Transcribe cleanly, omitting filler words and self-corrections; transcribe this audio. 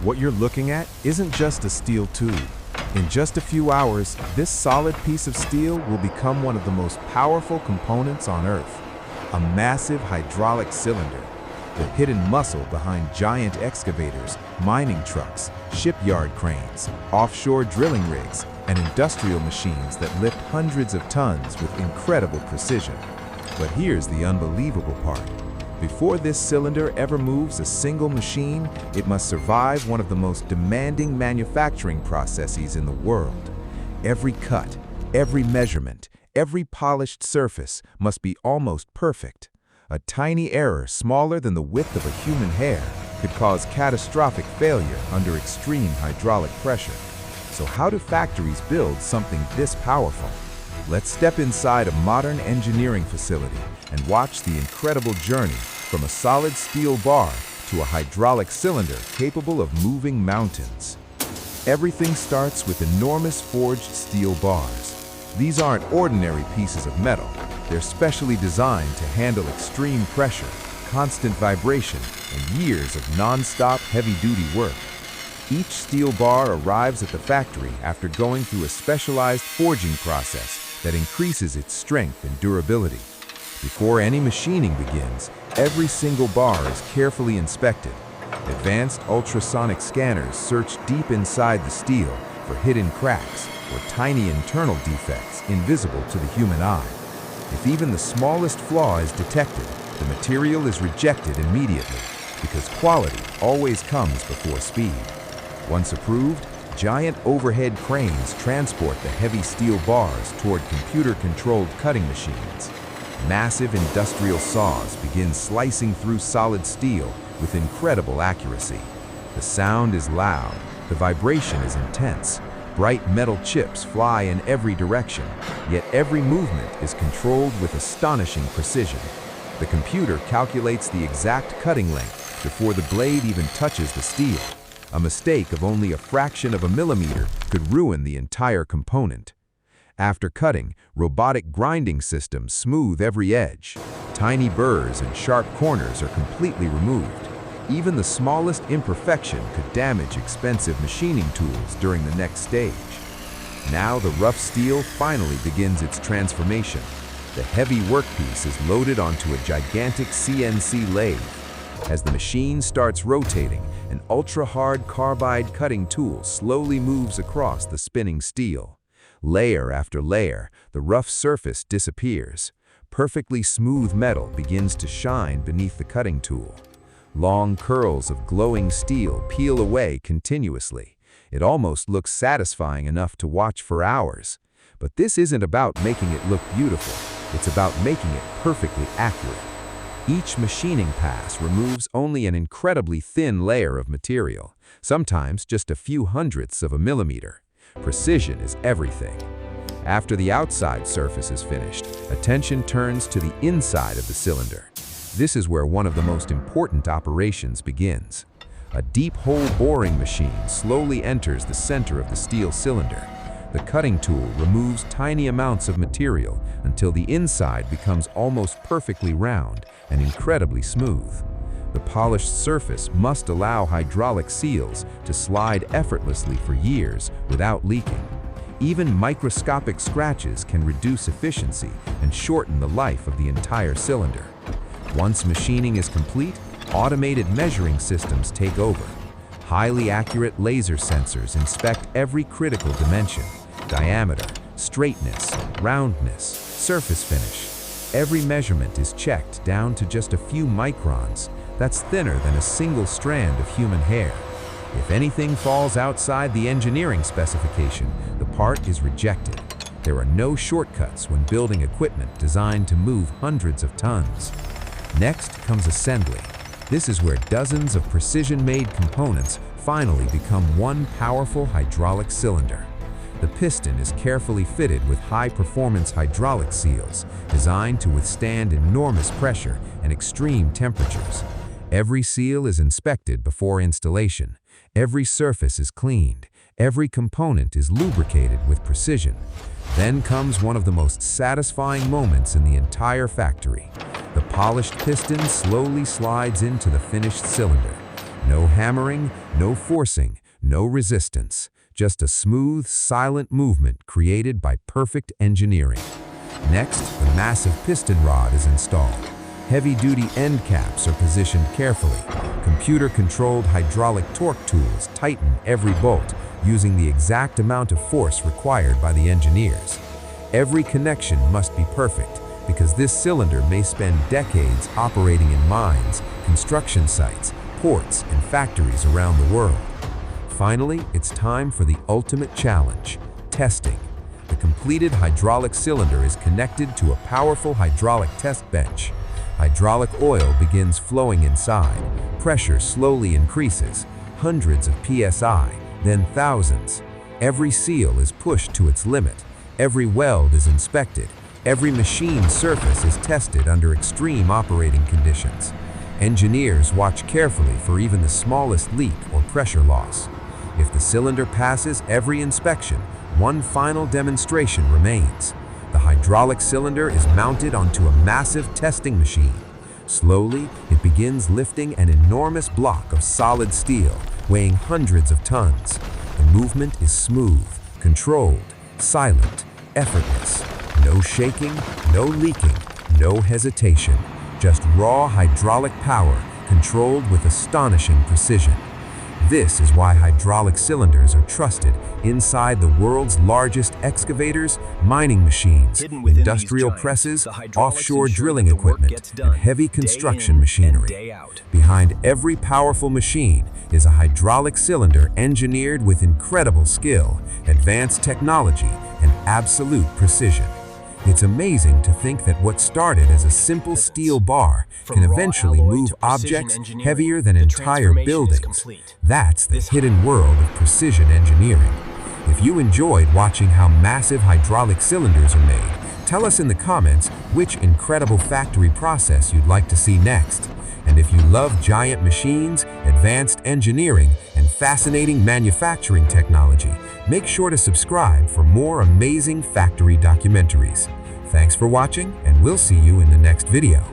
What you're looking at isn't just a steel tube. In just a few hours, this solid piece of steel will become one of the most powerful components on Earth. A massive hydraulic cylinder, the hidden muscle behind giant excavators, mining trucks, shipyard cranes, offshore drilling rigs, and industrial machines that lift hundreds of tons with incredible precision. But here's the unbelievable part. Before this cylinder ever moves a single machine, it must survive one of the most demanding manufacturing processes in the world. Every cut, every measurement, every polished surface must be almost perfect. A tiny error smaller than the width of a human hair could cause catastrophic failure under extreme hydraulic pressure. So how do factories build something this powerful? Let's step inside a modern engineering facility and watch the incredible journey from a solid steel bar to a hydraulic cylinder capable of moving mountains. Everything starts with enormous forged steel bars. These aren't ordinary pieces of metal. They're specially designed to handle extreme pressure, constant vibration, and years of non-stop heavy-duty work. Each steel bar arrives at the factory after going through a specialized forging process that increases its strength and durability. Before any machining begins, every single bar is carefully inspected. Advanced ultrasonic scanners search deep inside the steel for hidden cracks or tiny internal defects invisible to the human eye. If even the smallest flaw is detected, the material is rejected immediately, because quality always comes before speed. Once approved, giant overhead cranes transport the heavy steel bars toward computer-controlled cutting machines. Massive industrial saws begin slicing through solid steel with incredible accuracy. The sound is loud, the vibration is intense. Bright metal chips fly in every direction, yet every movement is controlled with astonishing precision. The computer calculates the exact cutting length before the blade even touches the steel. A mistake of only a fraction of a millimeter could ruin the entire component. After cutting, robotic grinding systems smooth every edge. Tiny burrs and sharp corners are completely removed. Even the smallest imperfection could damage expensive machining tools during the next stage. Now the rough steel finally begins its transformation. The heavy workpiece is loaded onto a gigantic CNC lathe. As the machine starts rotating, an ultra-hard carbide cutting tool slowly moves across the spinning steel. Layer after layer, the rough surface disappears. Perfectly smooth metal begins to shine beneath the cutting tool. Long curls of glowing steel peel away continuously. It almost looks satisfying enough to watch for hours. But this isn't about making it look beautiful. It's about making it perfectly accurate. Each machining pass removes only an incredibly thin layer of material, sometimes just a few hundredths of a millimeter. Precision is everything. After the outside surface is finished, attention turns to the inside of the cylinder. This is where one of the most important operations begins. A deep hole boring machine slowly enters the center of the steel cylinder. The cutting tool removes tiny amounts of material until the inside becomes almost perfectly round and incredibly smooth. The polished surface must allow hydraulic seals to slide effortlessly for years without leaking. Even microscopic scratches can reduce efficiency and shorten the life of the entire cylinder. Once machining is complete, automated measuring systems take over. Highly accurate laser sensors inspect every critical dimension: diameter, straightness, roundness, surface finish. Every measurement is checked down to just a few microns. That's thinner than a single strand of human hair. If anything falls outside the engineering specification, the part is rejected. There are no shortcuts when building equipment designed to move hundreds of tons. Next comes assembly. This is where dozens of precision-made components finally become one powerful hydraulic cylinder. The piston is carefully fitted with high-performance hydraulic seals designed to withstand enormous pressure and extreme temperatures. Every seal is inspected before installation. Every surface is cleaned. Every component is lubricated with precision. Then comes one of the most satisfying moments in the entire factory. The polished piston slowly slides into the finished cylinder. No hammering, no forcing, no resistance. Just a smooth, silent movement created by perfect engineering. Next, the massive piston rod is installed. Heavy-duty end caps are positioned carefully. Computer-controlled hydraulic torque tools tighten every bolt using the exact amount of force required by the engineers. Every connection must be perfect because this cylinder may spend decades operating in mines, construction sites, ports, and factories around the world. Finally, it's time for the ultimate challenge, testing. The completed hydraulic cylinder is connected to a powerful hydraulic test bench. Hydraulic oil begins flowing inside. Pressure slowly increases, hundreds of psi, then thousands. Every seal is pushed to its limit. Every weld is inspected. Every machine surface is tested under extreme operating conditions. Engineers watch carefully for even the smallest leak or pressure loss. If the cylinder passes every inspection, one final demonstration remains. The hydraulic cylinder is mounted onto a massive testing machine. Slowly, it begins lifting an enormous block of solid steel, weighing hundreds of tons. The movement is smooth, controlled, silent, effortless. No shaking, no leaking, no hesitation. Just raw hydraulic power controlled with astonishing precision. This is why hydraulic cylinders are trusted inside the world's largest excavators, mining machines, industrial presses, offshore drilling equipment, and heavy construction machinery. Behind every powerful machine is a hydraulic cylinder engineered with incredible skill, advanced technology, and absolute precision. It's amazing to think that what started as a simple steel bar can eventually move objects heavier than entire buildings. That's the hidden world of precision engineering. If you enjoyed watching how massive hydraulic cylinders are made, tell us in the comments which incredible factory process you'd like to see next. And if you love giant machines, advanced engineering, and fascinating manufacturing technology, make sure to subscribe for more amazing factory documentaries. Thanks for watching, and we'll see you in the next video.